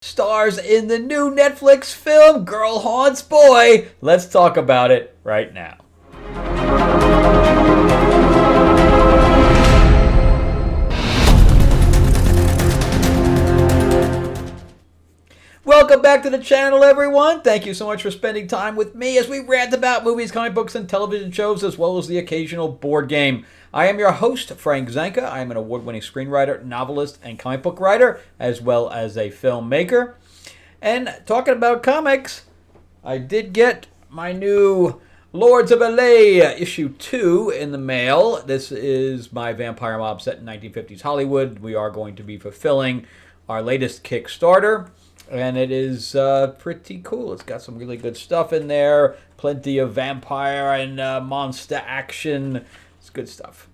stars in the new Netflix film Girl Haunts Boy. Let's talk about it right now. Welcome back to the channel, everyone. Thank you so much for spending time with me as we rant about movies, comic books, and television shows, as well as the occasional board game. I am your host, Frank Zanca. I am an award-winning screenwriter, novelist, and comic book writer, as well as a filmmaker. And talking about comics, I did get my new Lords of LA issue 2 in the mail. This is my vampire mob set in 1950s Hollywood. We are going to be fulfilling our latest Kickstarter. And it is pretty cool. It's got some really good stuff in there. Plenty of vampire and monster action. It's good stuff.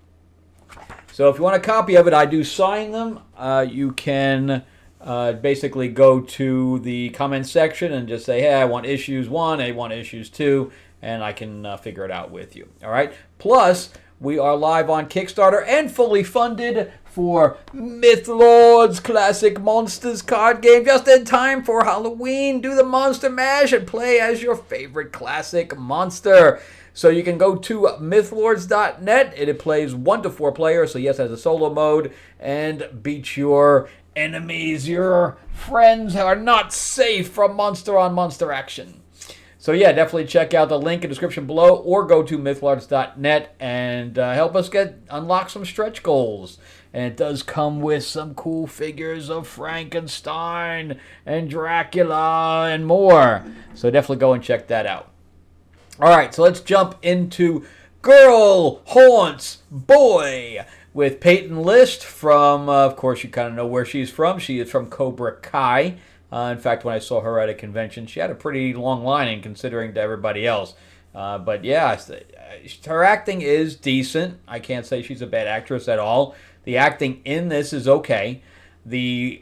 So if you want a copy of it, I do sign them. You can basically go to the comment section and just say, hey, I want issues 1, I want issues 2, and I can figure it out with you. All right? Plus, we are live on Kickstarter and fully funded for Mythlords Classic Monsters card game, just in time for Halloween. Do the Monster Mash and play as your favorite classic monster. So you can go to mythlords.net. It plays 1 to 4 players, so yes, it has a solo mode, and beat your enemies. Your friends are not safe from monster-on-monster action. So yeah, definitely check out the link in the description below, or go to mythlords.net and help us unlock some stretch goals. And it does come with some cool figures of Frankenstein and Dracula and more. So definitely go and check that out. All right, so let's jump into Girl Haunts Boy with Peyton List from, of course, you kind of know where she's from. She is from Cobra Kai. In fact, when I saw her at a convention, she had a pretty long line in considering to everybody else. But yeah, her acting is decent. I can't say she's a bad actress at all. The acting in this is okay. The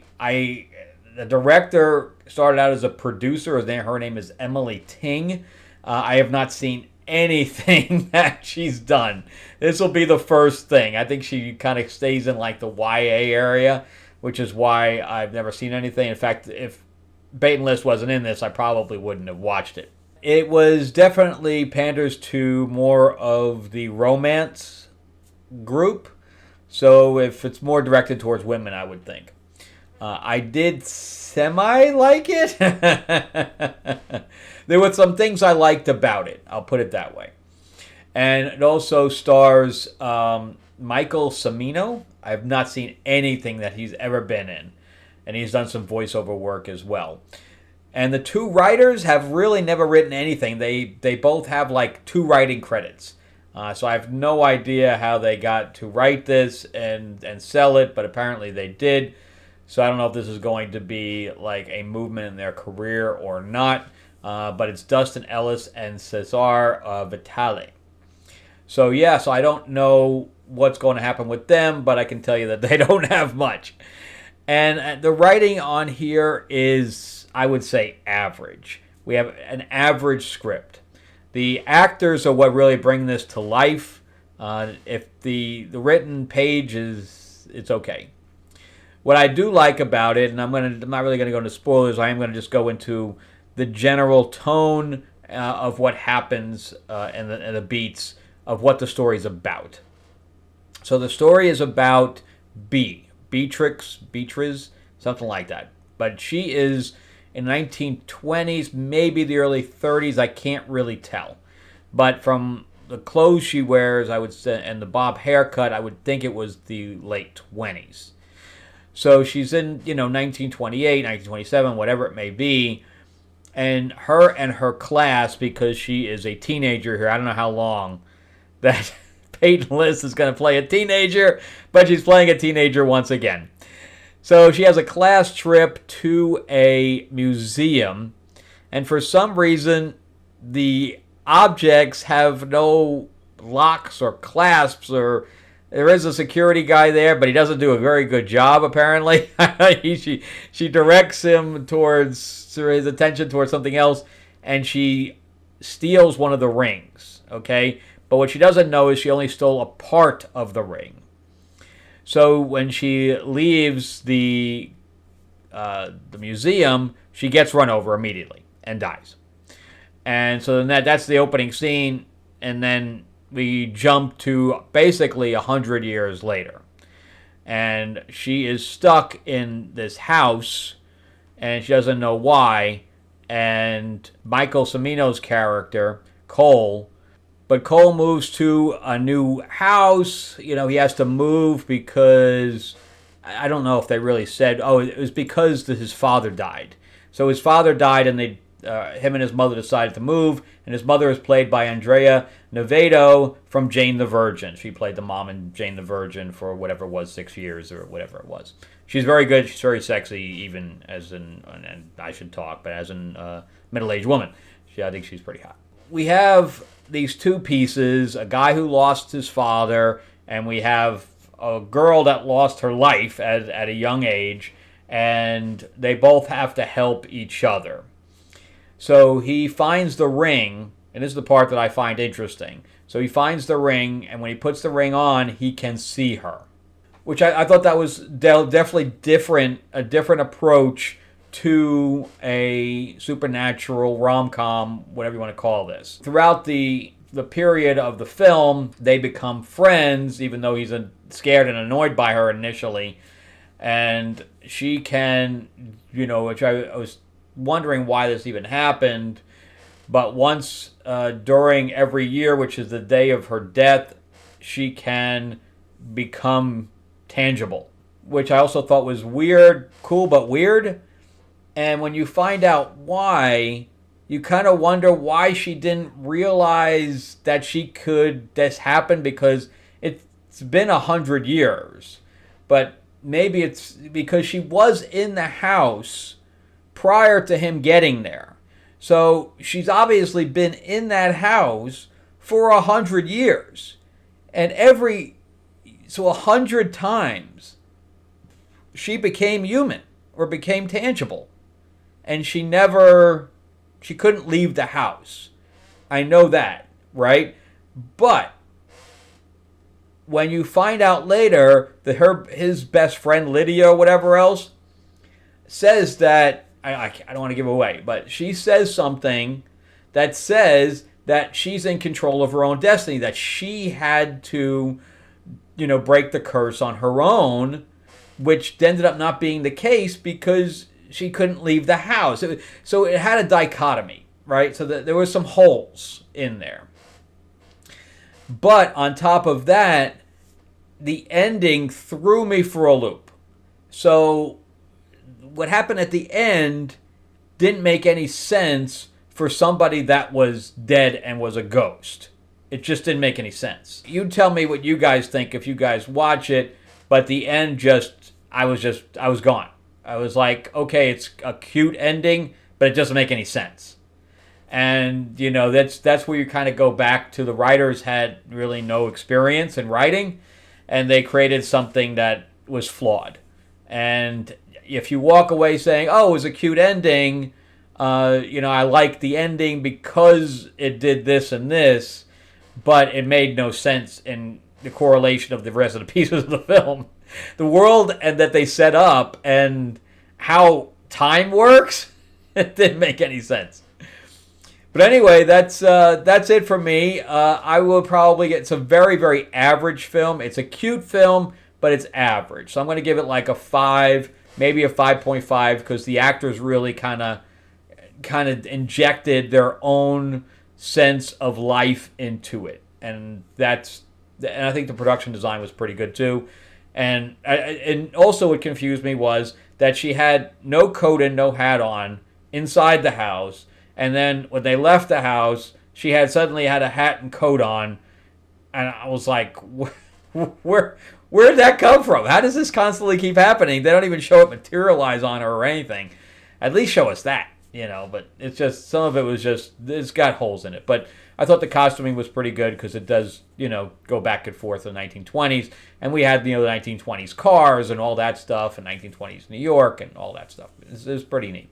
director started out as a producer. Her name is Emily Ting. I have not seen anything that she's done. This will be the first thing. I think she kind of stays in like the YA area, which is why I've never seen anything. In fact, if Peyton List wasn't in this, I probably wouldn't have watched it. It was definitely panders to more of the romance group. So if it's more directed towards women, I would think. I did semi-like it. There were some things I liked about it. I'll put it that way. And it also stars Michael Cimino. I have not seen anything that he's ever been in. And he's done some voiceover work as well. And the two writers have really never written anything. They both have like 2 writing credits. So I have no idea how they got to write this and sell it, but apparently they did. So I don't know if this is going to be like a movement in their career or not. But it's Dustin Ellis and Cesar Vitale. So yeah, so I don't know what's going to happen with them, but I can tell you that they don't have much. And the writing on here is, I would say, average. We have an average script. The actors are what really bring this to life. If the written page it's okay. What I do like about it, and I'm not really going to go into spoilers, I am going to just go into the general tone of what happens and the beats of what the story is about. So the story is about Beatrice, something like that. But she is in the 1920s, maybe the early 30s. I can't really tell. But from the clothes she wears, I would say, and the bob haircut, I would think it was the late 20s. So she's in, 1928, 1927, whatever it may be. And her class, because she is a teenager here, I don't know how long that Peyton List is going to play a teenager, but she's playing a teenager once again. So she has a class trip to a museum, and for some reason, the objects have no locks or clasps, or there is a security guy there, but he doesn't do a very good job, apparently. She directs his attention towards something else, and she steals one of the rings, okay? But what she doesn't know is she only stole a part of the ring. So when she leaves the the museum, she gets run over immediately and dies. And so then that's the opening scene, and then we jump to basically 100 years later. And she is stuck in this house, and she doesn't know why. And Michael Cimino's character, Cole, but Cole moves to a new house. You know, he has to move because, I don't know if they really said, oh, it was because his father died. So his father died, and him and his mother decided to move, and his mother is played by Andrea Novato from Jane the Virgin. She played the mom in Jane the Virgin for whatever it was, 6 years or whatever it was. She's very good. She's very sexy, even as an, and I should talk, but as a middle-aged woman. I think she's pretty hot. We have these two pieces, a guy who lost his father, and we have a girl that lost her life at a young age, and they both have to help each other. So he finds the ring, and this is the part that I find interesting. So he finds the ring, and when he puts the ring on, he can see her, which I thought that was definitely a different approach to a supernatural rom-com, whatever you want to call this. Throughout the period of the film, they become friends, even though he's scared and annoyed by her initially. And she can, which I was wondering why this even happened, but once during every year, which is the day of her death, she can become tangible, which I also thought was weird, cool but weird. And when you find out why, you kind of wonder why she didn't realize that this happened, because it's been 100 years. But maybe it's because she was in the house prior to him getting there. So she's obviously been in that house for 100 years. And 100 times she became human or became tangible. And she couldn't leave the house. I know that, right? But when you find out later that his best friend Lydia or whatever else says that, I don't want to give away, but she says something that says that she's in control of her own destiny, that she had to, break the curse on her own, which ended up not being the case because she couldn't leave the house. So it had a dichotomy, right? So there were some holes in there. But on top of that, the ending threw me for a loop. So what happened at the end didn't make any sense for somebody that was dead and was a ghost. It just didn't make any sense. You tell me what you guys think if you guys watch it, but the end I was gone. I was like, okay, it's a cute ending, but it doesn't make any sense. And, that's where you kind of go back to the writers had really no experience in writing, and they created something that was flawed. And if you walk away saying, oh, it was a cute ending, I like the ending because it did this and this, but it made no sense in the correlation of the rest of the pieces of the film. The world and that they set up and how time works, it didn't make any sense. But anyway, that's it for me. I will probably get some very, very average film. It's a cute film, but it's average. So I'm going to give it like a 5, maybe a 5.5, because the actors really kind of injected their own sense of life into it, and I think the production design was pretty good too. And also what confused me was that she had no coat and no hat on inside the house, and then when they left the house, she suddenly had a hat and coat on, and I was like, where did that come from? How does this constantly keep happening? They don't even show it materialize on her or anything. At least show us that, but it's just, some of it was just, it's got holes in it. But I thought the costuming was pretty good because it does, go back and forth to the 1920s. And we had, the 1920s cars and all that stuff, and 1920s New York and all that stuff. It was pretty neat.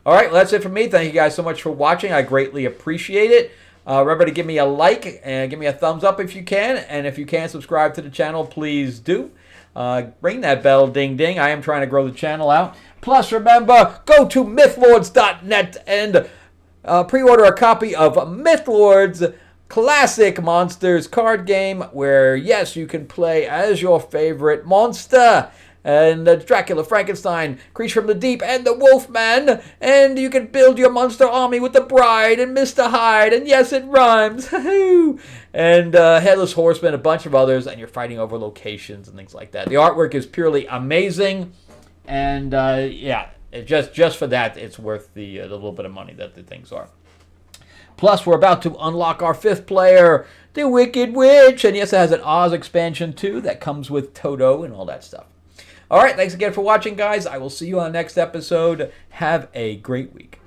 All right, well, that's it for me. Thank you guys so much for watching. I greatly appreciate it. Remember to give me a like and give me a thumbs up if you can. And if you can subscribe to the channel, please do. Ring that bell, ding, ding. I am trying to grow the channel out. Plus, remember, go to mythlords.net and pre-order a copy of Mythlords Classic Monsters card game, where, yes, you can play as your favorite monster. And Dracula, Frankenstein, Creature from the Deep, and the Wolfman. And you can build your monster army with the Bride and Mr. Hyde. And yes, it rhymes. And Headless Horseman, a bunch of others. And you're fighting over locations and things like that. The artwork is purely amazing. And yeah, just for that, it's worth the little bit of money that the things are. Plus, we're about to unlock our 5th player, the Wicked Witch. And yes, it has an Oz expansion too that comes with Toto and all that stuff. All right, thanks again for watching, guys. I will see you on the next episode. Have a great week.